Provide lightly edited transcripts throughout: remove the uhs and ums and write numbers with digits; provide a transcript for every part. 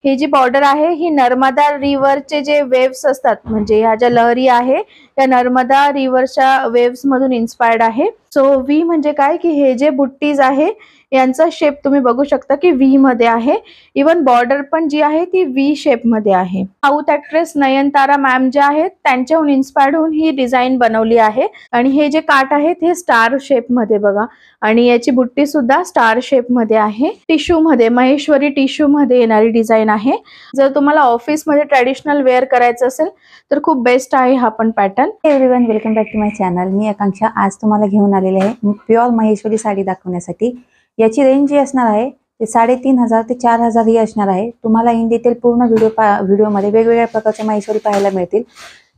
ही जी border आहे ही नर्मदा रिव्हरचे जे waves असतात, म्हणजे ह्या ज्या लहरी आहे त्या नर्मदा रिव्हरच्या वेव्स मधून इन्स्पायर्ड आहे. सो व्ही म्हणजे काय की हे जे बुट्टीज आहे यांचा शेप तुम्ही बघू शकता की व्ही मध्ये आहे. इवन बॉर्डर पण जी आहे ती व्ही शेप मध्ये आहे. साऊथ ऍक्ट्रेस नयनतारा मॅम जे आहेत त्यांच्याहून इन्स्पायर्ड होऊन ही डिझाईन बनवली आहे. आणि हे जे काठ आहेत हे स्टार शेप मध्ये बघा, आणि याची बुट्टी सुद्धा स्टार शेप मध्ये आहे. टिश्यू मध्ये, महेश्वरी टिश्यू मध्ये येणारी डिझाईन आहे. जर तुम्हाला ऑफिस मध्ये ट्रेडिशनल वेअर करायचं असेल तर खूप बेस्ट आहे हा पण pattern. Everyone, welcome back to my channel. मी आकांक्षा आज तुम्हाला घेऊन आलेले आहे प्युअर महेश्वरी साडी दाखवण्यासाठी. याची रेंज जी असणार आहे ते 3,500 ते 4,000 ही असणार आहे. तुम्हाला इन डिटेल पूर्ण व्हिडिओमध्ये वेगवेगळ्या प्रकारच्या महेश्वरी पाहायला मिळतील.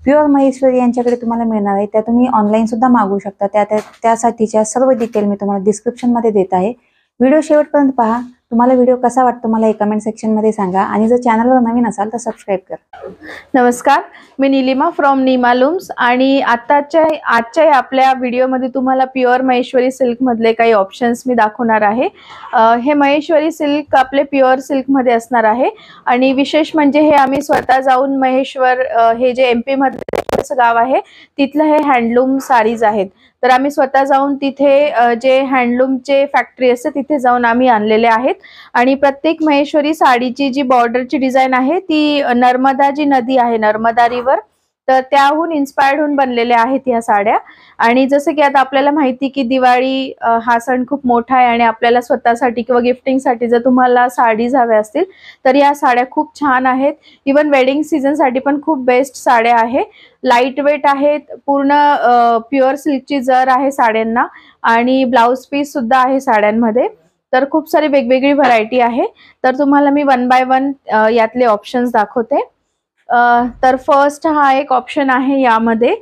प्युअर महेश्वरी यांच्याकडे तुम्हाला मिळणार आहे. त्या तुम्ही ऑनलाईन सुद्धा मागवू शकता. त्यासाठीच्या सर्व डिटेल मी तुम्हाला डिस्क्रिप्शन मध्ये देत आहे. व्हिडिओ शेवटपर्यंत पहा. तुम्हाला व्हिडिओ कसा वाटतो मला कमेंट सेक्शन मध्ये सांगा, आणि जर चॅनलवर नवीन असाल तर सबस्क्राईब करा. नमस्कार, मी निलिमा फ्रॉम निमा लूम्स, आणि आजच्या आपल्या व्हिडिओमध्ये तुम्हाला प्युअर महेश्वरी सिल्क मधले काही ऑप्शन्स मी दाखवणार आहे. हे महेश्वरी सिल्क आपले प्युअर सिल्क मध्ये असणार आहे. आणि विशेष म्हणजे हे आम्ही स्वतः जाऊन महेश्वर, हे जे MP मध्ये गाव आहे तिथलं हे हँडलूम साडीज आहेत. तर आम्ही स्वतः जाऊन तिथे जे हँडलूमचे फॅक्टरी असते तिथे जाऊन आम्ही आणलेले आहेत. आणि प्रत्येक महेश्वरी साडीची जी बॉर्डरची डिझाईन आहे ती नर्मदा जी नदी आहे, नर्मदा रिव्हर, तर त्याहून इन्स्पायर्ड होऊन बनलेल्या आहेत ह्या साड्या. आणि जसं की आता आपल्याला माहिती की दिवाळी हा सण खूप मोठा आहे, आणि आपल्याला स्वतःसाठी किंवा गिफ्टिंगसाठी जर तुम्हाला साडीज हव्या असतील तर या साड्या खूप छान आहेत. इवन वेडिंग सीझन साठी पण खूप बेस्ट साड्या आहे. लाईट वेट आहेत, पूर्ण प्युअर सिल्कची जर आहे साड्यांना, आणि ब्लाउज पीस सुद्धा आहे साड्यांमध्ये. तर खूप सारी वेगवेगळी व्हरायटी आहे. तर तुम्हाला मी 1 बाय 1 यातले ऑप्शन्स दाखवते. तर फर्स्ट हा एक ऑप्शन आहे यामध्ये.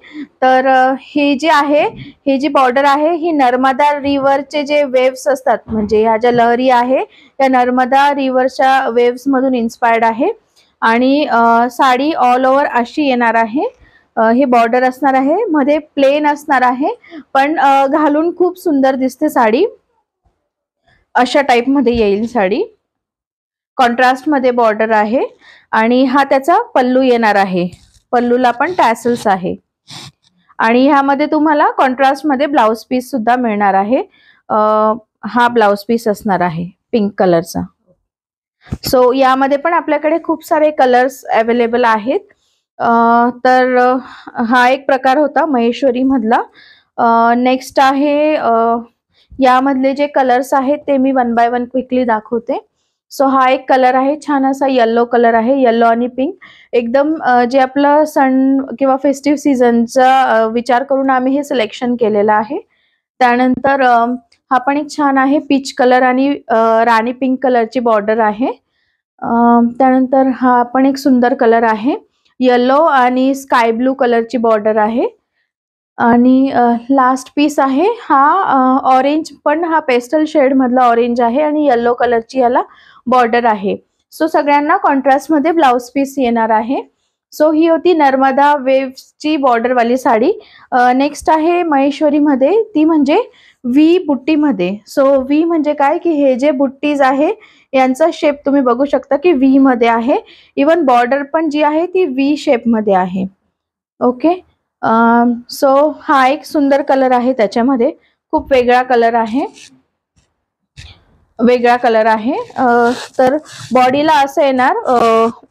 तर हे जे आहे, हे जी बॉर्डर आहे ही नर्मदा रिव्हरचे जे वेव्स असतात, म्हणजे ह्या ज्या लहरी आहे त्या नर्मदा रिव्हरच्या वेव्स मधून इन्स्पायर्ड आहे. आणि साडी ऑल ओव्हर अशी येणार आहे. हे बॉर्डर असणार आहे, मध्ये प्लेन असणार आहे, पण घालून खूप सुंदर दिसते साडी. अशा टाइप मध्ये येईल साडी. कॉन्ट्रास्ट मध्ये बॉर्डर आहे, आणि हा त्याचा पल्लू येणार आहे. पल्लूला पण टॅसल्स आहे, आणि ह्यामध्ये तुम्हाला कॉन्ट्रास्ट मध्ये ब्लाउज पीस सुद्धा मिळणार आहे. हा ब्लाउज पीस असणार आहे पिंक कलरचा. सो यामध्ये पण आपल्याकडे खूप सारे कलर्स अवेलेबल आहेत. तर हा एक प्रकार होता महेश्वरी मधला. नेक्स्ट आहे, यामधले जे कलर्स आहेत ते मी 1 बाय 1 क्विकली दाखवते. सो हा एक कलर आहे, छान असा येलो कलर आहे, येलो आणि पिंक. एकदम जे आपलं सण किंवा फेस्टिव्ह सीझनचा विचार करून आम्ही हे सिलेक्शन केलेलं आहे. त्यानंतर हा पण एक छान आहे, पीच कलर आणि राणी पिंक कलरची बॉर्डर आहे. त्यानंतर हा पण एक सुंदर कलर आहे, येलो आणि स्काय ब्लू कलरची बॉर्डर आहे. आणि लास्ट पीस आहे हा ऑरेंज, पण हा पेस्टल शेड मधला ऑरेंज आहे, आणि येलो कलरची याला बॉर्डर आहे. सो सगळ्यांना कॉन्ट्रास्ट मध्ये ब्लाउज पीस येणार आहे. सो ही होती नर्मदा वेव्सची बॉर्डर वाली साडी. नेक्स्ट आहे महेश्वरी मध्ये, ती म्हणजे व्ही बुट्टी मध्ये. सो व्ही म्हणजे काय की हे जे बुट्टीज आहे यांचा शेप तुम्ही बघू शकता की व्ही मध्ये आहे. इवन बॉर्डर पण जी आहे ती व्ही शेप मध्ये आहे. ओके. सो हा एक सुंदर कलर आहे, त्याच्यामध्ये खूप वेगळा कलर आहे. तर बॉडीला असं येणार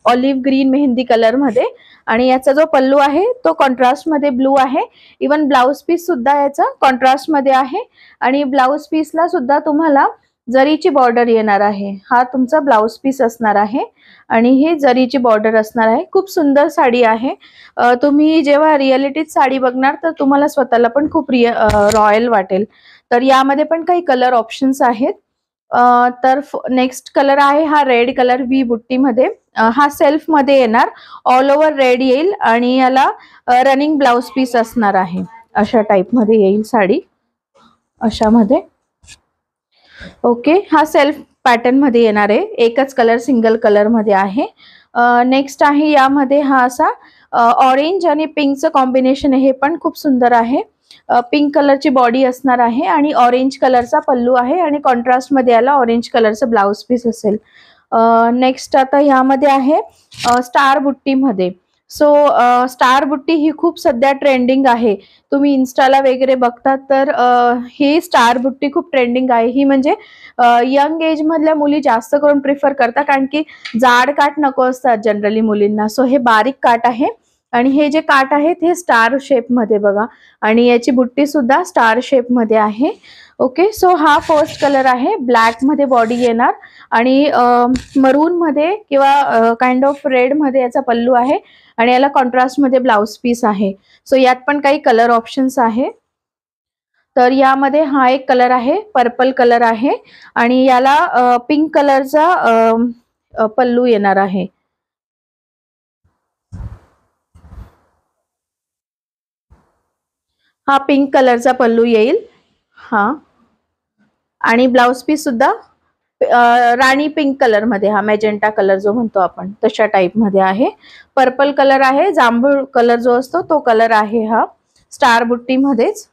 ऑलिव्ह ग्रीन मेहंदी कलर मध्ये, आणि याचा जो पल्लू आहे तो कॉन्ट्रास्ट मध्ये ब्लू आहे. इवन ब्लाउज पीस सुद्धा याचा कॉन्ट्रास्ट मध्ये आहे, आणि ब्लाउज पीसला सुद्धा तुम्हाला जरीची बॉर्डर येणार आहे. हा तुमचा ब्लाउज पीस असणार आहे, आणि ही जरीची बॉर्डर असणार आहे. खूप सुंदर साडी आहे. तुम्ही जेव्हा रिअलिटीत साडी बघणार तर तुम्हाला स्वतःला पण खूप रॉयल वाटेल. तर यामध्ये पण काही कलर ऑप्शन्स आहेत. तर नेक्स्ट कलर आहे हा रेड कलर व्ही बुट्टी मध्ये. हा सेल्फ मध्ये येणार, ऑल ओव्हर रेड येईल, आणि याला रनिंग ब्लाउज पीस असणार आहे. अशा टाइप मध्ये येईल साडी, अशामध्ये. ओके. हा सेल्फ पॅटर्न मध्ये येणार आहे, एकच कलर सिंगल कलर मध्ये आहे. नेक्स्ट आहे यामध्ये हा असा ऑरेंज आणि पिंकचं कॉम्बिनेशन आहे, हे पण खूप सुंदर आहे. पिंक कलरची बॉडी असणार आहे, आणि ऑरेंज कलरचा पल्लू आहे, आणि कॉन्ट्रास्ट मध्ये याला ऑरेंज कलरचं ब्लाउज पीस असेल. नेक्स्ट आता ह्यामध्ये आहे स्टार बुट्टीमध्ये. सो स्टार बुट्टी ही खूप सध्या ट्रेंडिंग आहे. तुम्ही इन्स्टाला वगैरे बघतात तर ही स्टार बुट्टी खूप ट्रेंडिंग आहे. ही म्हणजे यंग एज मधल्या मुली जास्त करून प्रिफर करतात, कारण की जाड काठ नको असतात जनरली मुलींना. सो हे बारीक काठ आहे आणि हे जे काठ आहेत हे स्टार शेप मध्ये बघा, आणि याची बुट्टी सुद्धा स्टार शेप मध्ये आहे. ओके, सो हा फर्स्ट कलर आहे. ब्लॅक मध्ये बॉडी येणार आणि मरून मध्ये किंवा काइंड ऑफ रेड मध्ये याचा पल्लू आहे आणि याला कॉन्ट्रास्ट मध्ये ब्लाउज पीस आहे. सो यात पण काही कलर ऑप्शन्स आहे. तर यामध्ये हा एक कलर आहे, पर्पल कलर आहे आणि याला पिंक कलरचा पल्लू येणार आहे. हा पिंक कलरचा पल्लू येईल. हा, आणि ब्लाउज पीस सुद्धा राणी पिंक कलर मध्ये, हा मॅजेंटा कलर जो म्हणतो आपण तशा टाइप मध्ये आहे. पर्पल कलर आहे, जांभूळ कलर जो असतो तो कलर आहे हा स्टार बुट्टी मध्येच.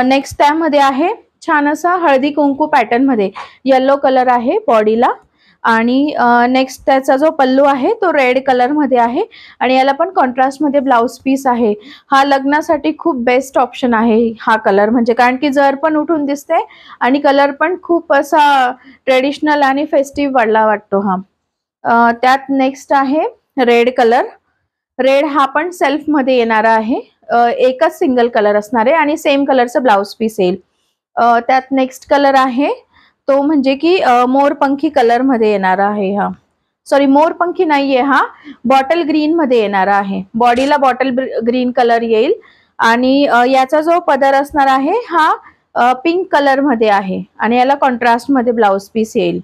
नेक्स्ट त्यामध्ये आहे छान असा हळदी कुंकू पॅटर्न मध्ये येलो कलर आहे बॉडीला, आणि नेक्स्ट त्याचा जो पल्लू आहे तो रेड कलर मध्ये आहे आणि याला पण कॉन्ट्रास्ट मध्ये ब्लाउज पीस आहे. हा लग्नासाठी खूप बेस्ट ऑप्शन आहे हा कलर, म्हणजे कारण की जर पण उठून दिसते आणि कलर पण खूप असा ट्रेडिशनल आणि फेस्टिव्ह वाढला वाटतो हा. त्यात नेक्स्ट आहे रेड कलर. रेड हा पण सेल्फ मध्ये येणारा आहे. एकच सिंगल कलर असणार आहे आणि सेम कलरचं ब्लाउज पीस येईल. त्यात नेक्स्ट कलर आहे तो म्हणजे की मोरपंखी कलर मध्ये येणारा आहे हा. सॉरी, मोरपंखी नाहीये, हा बॉटल ग्रीन मध्ये येणारा आहे. बॉडीला बॉटल ग्रीन कलर येईल आणि याचा जो पदर असणार आहे हा पिंक कलर मध्ये आहे आणि याला कॉन्ट्रास्ट मध्ये ब्लाउज पीस येईल.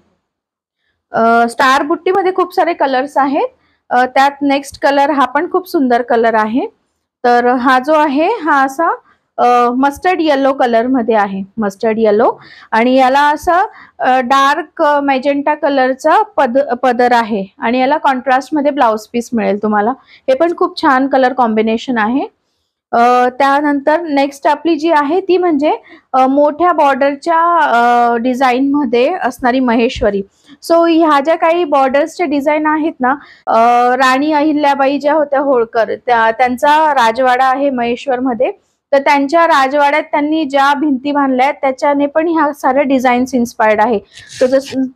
स्टार बुट्टी मध्ये खूप सारे कलर्स आहेत. त्यात नेक्स्ट कलर हा पण खूप सुंदर कलर आहे. तर हा जो आहे हा असा मस्टर्ड येलो कलर मध्ये आहे, मस्टर्ड येलो, आणि याला असं डार्क मॅजेंटा कलरचा पदर आहे आणि याला कॉन्ट्रास्ट मध्ये ब्लाउज पीस मिळेल तुम्हाला. हे पण खूप छान कलर कॉम्बिनेशन आहे. त्यानंतर नेक्स्ट आपली जी आहे ती म्हणजे मोठ्या बॉर्डरच्या डिझाईन मध्ये असणारी महेश्वरी. सो ह्या ज्या काही बॉर्डर्सचे डिझाईन आहेत ना, राणी अहिल्याबाई ज्या होत्या होळकर, त्यांचा राजवाडा आहे महेश्वर मध्ये. तर त्यांच्या राजवाड्यात त्यांनी ज्या भिंती बांधल्या त्याच्याने पण ह्या साऱ्या डिझाईन्स इन्स्पायर्ड आहे.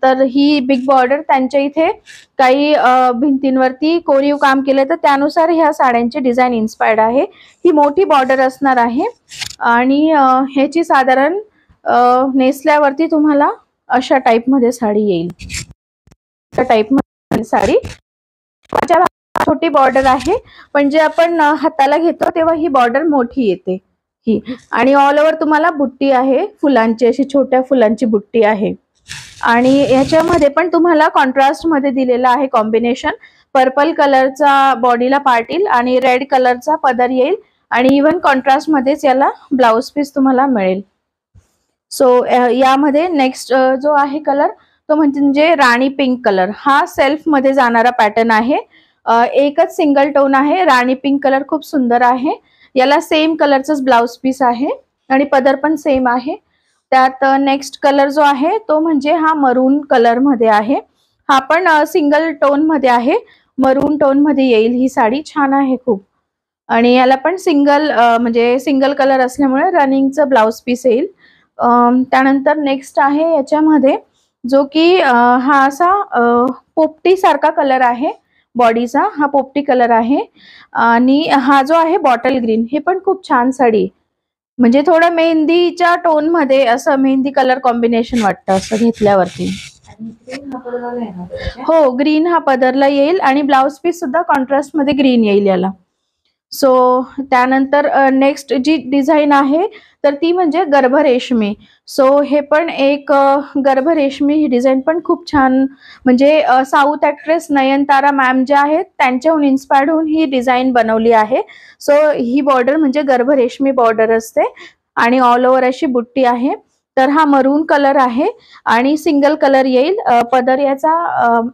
तर ही बिग बॉर्डर त्यांच्या इथे काही भिंतींवरती कोरीव काम केलं तर त्यानुसार ह्या साड्यांचे डिझाईन इन्स्पायर्ड आहे. ही मोठी बॉर्डर असणार आहे आणि ह्याची साधारण नेसल्यावरती तुम्हाला अशा टाइप मध्ये साडी येईल. अशा टाइप मध्ये साडी, छोटी बॉर्डर आहे पण जे आपण हाताला घेतो तेव्हा ही बॉर्डर मोठी येते ही, आणि ऑल ओव्हर तुम्हाला बुट्टी आहे फुलांची, अशी छोट्या फुलांची बुट्टी आहे. आणि ह्याच्यामध्ये पण तुम्हाला कॉन्ट्रास्ट मध्ये दिलेला आहे कॉम्बिनेशन. पर्पल कलरचा बॉडीला पार्ट येईल आणि रेड कलरचा पदर येईल आणि इव्हन कॉन्ट्रास्ट मध्येच याला ब्लाउज पीस तुम्हाला मिळेल. सो यामध्ये नेक्स्ट जो आहे कलर तो म्हणजे राणी पिंक कलर. हा सेल्फ मध्ये जाणारा पॅटर्न आहे. एकच सिंगल टोन आहे. राणी पिंक कलर खूप सुंदर आहे. याला सेम कलरचाच ब्लाउज पीस आहे आणि पदर पण सेम आहे. त्यात नेक्स्ट कलर जो आहे तो म्हणजे हा मरून कलर मध्ये आहे. हा पण सिंगल टोन मध्ये आहे, मरून टोन मध्ये येईल ही साडी. छान आहे खूप, आणि याला पण म्हणजे सिंगल कलर असल्यामुळे रनिंगचं ब्लाउज पीस येईल. त्यानंतर नेक्स्ट आहे याच्यामध्ये जो की हा असा पोपटी सारखा कलर आहे बॉडीचा, हा पोपटी कलर आहे. आणि हा जो आहे बॉटल ग्रीन, हे पण खूप छान साडी, म्हणजे थोडं मेहंदीच्या टोन मध्ये असं मेहंदी कलर कॉम्बिनेशन वाटतं असं घेतल्यावरती. हो, ग्रीन हा पदरला येईल आणि ब्लाउज पीस सुद्धा कॉन्ट्रास्ट मध्ये ग्रीन येईल याला. सो त्यानंतर नेक्स्ट जी डिझाईन आहे तर ती म्हणजे गर्भरेशमी. सो हे पण एक गर्भरेशमी ही डिझाईन पण खूप छान, म्हणजे साऊथ ऍक्ट्रेस नयनतारा मॅम ज्या आहेत त्यांच्याहून इन्स्पायर्ड होऊन ही डिझाईन बनवली आहे. सो ही बॉर्डर म्हणजे गर्भरेशमी बॉर्डर असते आणि ऑल ओव्हर अशी बुट्टी आहे. तर हा मरून कलर आहे आणि सिंगल कलर येईल. पदर याचा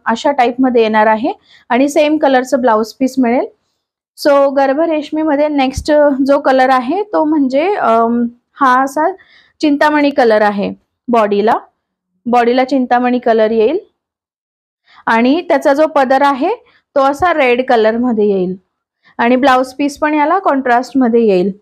अशा टाइप मध्ये येणार आहे आणि सेम कलरचं ब्लाउज पीस मिळेल. सो गर्भरेशमी मध्ये नेक्स्ट जो कलर आहे तो म्हणजे हा असा चिंतामणी कलर आहे. बॉडीला चिंतामणी कलर येईल आणि त्याचा जो पदर आहे तो असा रेड कलर मध्ये येईल आणि ब्लाउज पीस पण याला कॉन्ट्रास्ट मध्ये येईल.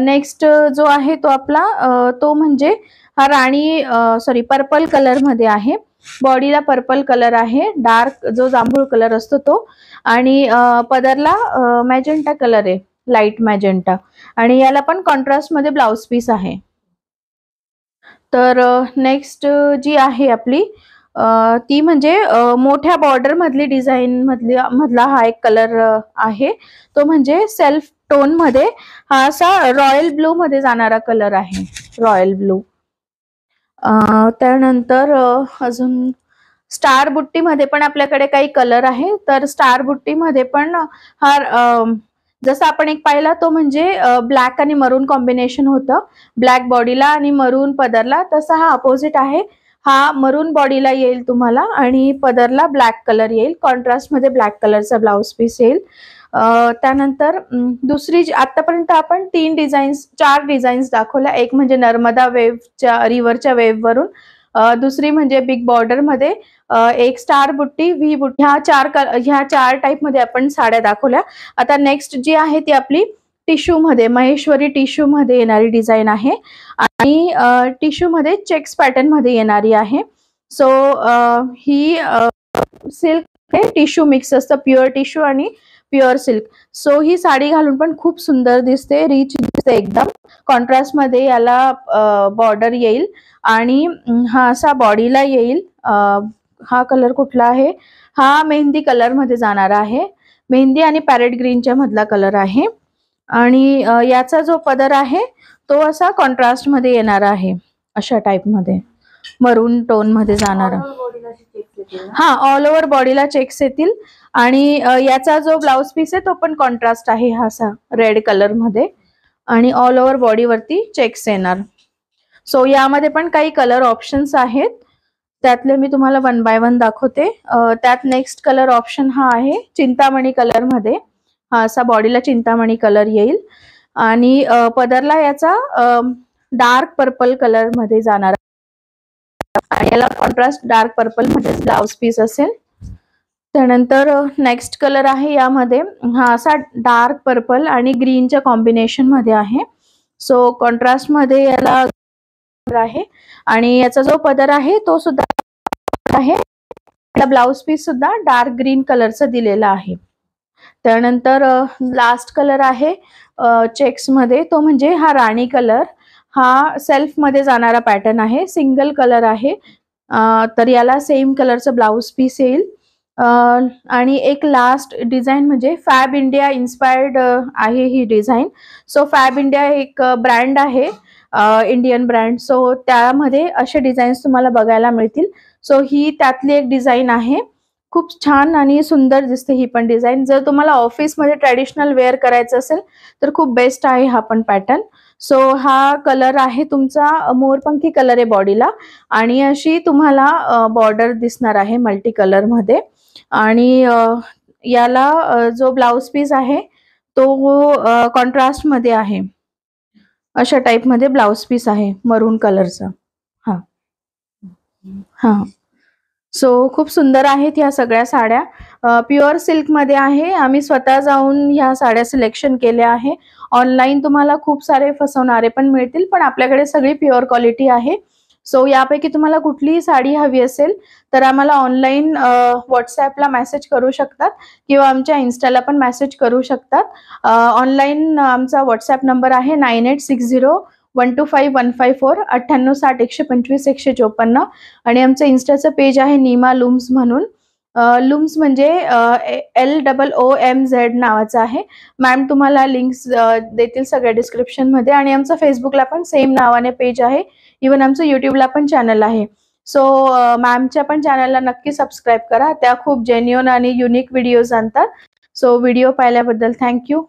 नेक्स्ट जो आहे तो आपला तो म्हणजे हा राणी पर्पल कलर मध्ये आहे. बॉडीला पर्पल कलर आहे, डार्क जो जांभूळ कलर असतो तो, आणि पदरला मॅजेंटा कलर आहे, लाईट मॅजेंटा, आणि याला पण कॉन्ट्रास्ट मध्ये ब्लाउज पीस आहे. तर नेक्स्ट जी आहे आपली ती म्हणजे मोठ्या बॉर्डर मधली डिझाईन मधला हा एक कलर आहे. तो म्हणजे सेल्फ टोन मध्ये हा असा रॉयल ब्लू मध्ये जाणारा कलर आहे, रॉयल ब्लू. त्यानंतर अजून स्टार बुट्टी मध्ये पण आपल्याकडे काही कलर आहे. तर स्टार बुट्टी मध्ये पण हा जसा आपण एक पाहिला तो म्हणजे ब्लॅक आणि मरून कॉम्बिनेशन होतं, ब्लॅक बॉडीला आणि मरून पदरला. तसा हा अपोजिट आहे, हा मरून बॉडीला येईल तुम्हाला आणि पदरला ब्लॅक कलर येईल, कॉन्ट्रास्ट मध्ये ब्लॅक कलरचा ब्लाउज पीस येईल. त्यानंतर दुसरी आतापर्यंत आपण 4 डिझाईन्स दाखवल्या. एक म्हणजे नर्मदा वेव्हच्या रिव्हरच्या वेव्ह वरून, दुसरी म्हणजे बिग बॉर्डर मध्ये, एक स्टार बुट्टी, व्ही बुट्टी, ह्या चार टाइप मध्ये आपण साड्या दाखवल्या. आता नेक्स्ट जी आहे ती आपली टिश्यू मध्ये, महेश्वरी टिश्यू मध्ये येणारी डिझाईन आहे आणि टिश्यू मध्ये चेक्स पॅटर्न मध्ये येणारी आहे. सो ही सिल्क टिश्यू मिक्स असतं, प्युअर टिश्यू आणि प्युअर सिल्क. सो ही साडी घालून पण खूप सुंदर दिसते, रिच दिसते एकदम. कॉन्ट्रास्ट मध्ये याला बॉर्डर येईल आणि हा असा बॉडीला येईल. हा कलर कुठला आहे, हा मेहंदी कलर मध्ये जाणार आहे, मेहंदी आणि पॅरेट ग्रीनच्या मधला कलर आहे. आणि याचा जो पदर आहे तो असा कॉन्ट्रास्ट मध्ये येणार आहे, अशा टाइप मध्ये मरून टोन मध्ये जाणार. हा, ऑल ओव्हर बॉडीला चेक्स येतील आणि याचा जो ब्लाउज पीस आहे तो पण कॉन्ट्रास्ट आहे, हा असा रेड कलर मध्ये, आणि ऑल ओव्हर बॉडी वरती चेक्स येणार. सो यामध्ये पण काही कलर ऑप्शन्स आहेत, त्यातले मी तुम्हाला 1 बाय 1 दाखवते. त्यात नेक्स्ट कलर ऑप्शन हा आहे चिंतामणी कलर मध्ये. हा असा बॉडीला चिंतामणी कलर येईल आणि पदरला याचा डार्क पर्पल कलर मध्ये जाणार आणि याला कॉन्ट्रास्ट डार्क पर्पल मध्ये ब्लाउज पीस असेल. त्यानंतर नेक्स्ट कलर आहे यामध्ये, हा असा डार्क पर्पल आणि ग्रीनच्या कॉम्बिनेशन मध्ये आहे. सो कॉन्ट्रास्ट मध्ये याला आहे आणि याचा जो पदर आहे तो सुद्धा आहे, ब्लाउज पीस सुद्धा डार्क ग्रीन कलरचा दिलेला आहे. त्यानंतर लास्ट कलर आहे चेक्स मध्ये, तो म्हणजे हा राणी कलर. हा सेल्फ मध्ये जाणारा पॅटर्न आहे, सिंगल कलर आहे. तर याला सेम कलरचं ब्लाउज पीस येईल. आणि एक लास्ट डिझाईन म्हणजे फॅब इंडिया इन्स्पायर्ड आहे ही डिझाईन. सो फॅब इंडिया एक ब्रँड आहे, इंडियन ब्रँड. सो त्यामध्ये असे डिझाईन्स तुम्हाला बघायला मिळतील. सो ही त्यातली एक डिझाईन आहे, खूप छान आणि सुंदर दिसते ही पण डिझाईन. जर तुम्हाला ऑफिसमध्ये ट्रॅडिशनल वेअर करायचं असेल तर खूप बेस्ट आहे हा पण पॅटर्न. सो हा कलर आहे तुमचा मोरपंखी कलर आहे बॉडीला आणि अशी तुम्हाला बॉर्डर दिसणार आहे मल्टी कलर मध्ये. आणि याला जो ब्लाउज पीस आहे तो कॉन्ट्रास्ट मध्ये आहे, अशा टाइप मध्ये ब्लाउज पीस आहे मरून कलरचा. हा हा सो खूप सुंदर आहेत ह्या सगळ्या साड्या, प्युअर सिल्क मध्ये आहे. आम्ही स्वतः जाऊन ह्या साड्या सिलेक्शन केल्या आहे. ऑनलाईन तुम्हाला खूप सारे फसवणारे पण मिळतील, पण आपल्याकडे सगळी प्युअर क्वालिटी आहे. सो यापैकी तुम्हाला कुठलीही साडी हवी असेल तर आम्हाला ऑनलाईन व्हॉट्सॲपला मेसेज करू शकतात किंवा आमच्या इन्स्टाला पण मेसेज करू शकतात. ऑनलाईन आमचा व्हॉट्सॲप नंबर आहे 9860125154 9860155154 आणि आमचं इन्स्टाचं पेज आहे नीमा लूम्स म्हणून. लूम्स म्हणजे LOOMZ नावाचं आहे. मॅम तुम्हाला लिंक्स देतील सगळ्या डिस्क्रिप्शन मध्ये. आणि आमचं फेसबुकला पण सेम नावाने पेज आहे, इवन आमचं युट्यूबला पण चॅनल आहे. सो मॅमच्या पण चॅनलला नक्की सबस्क्राईब करा, त्या खूप जेन्युइन आणि युनिक व्हिडिओज आणतात. सो व्हिडिओ पाहिल्याबद्दल थँक्यू.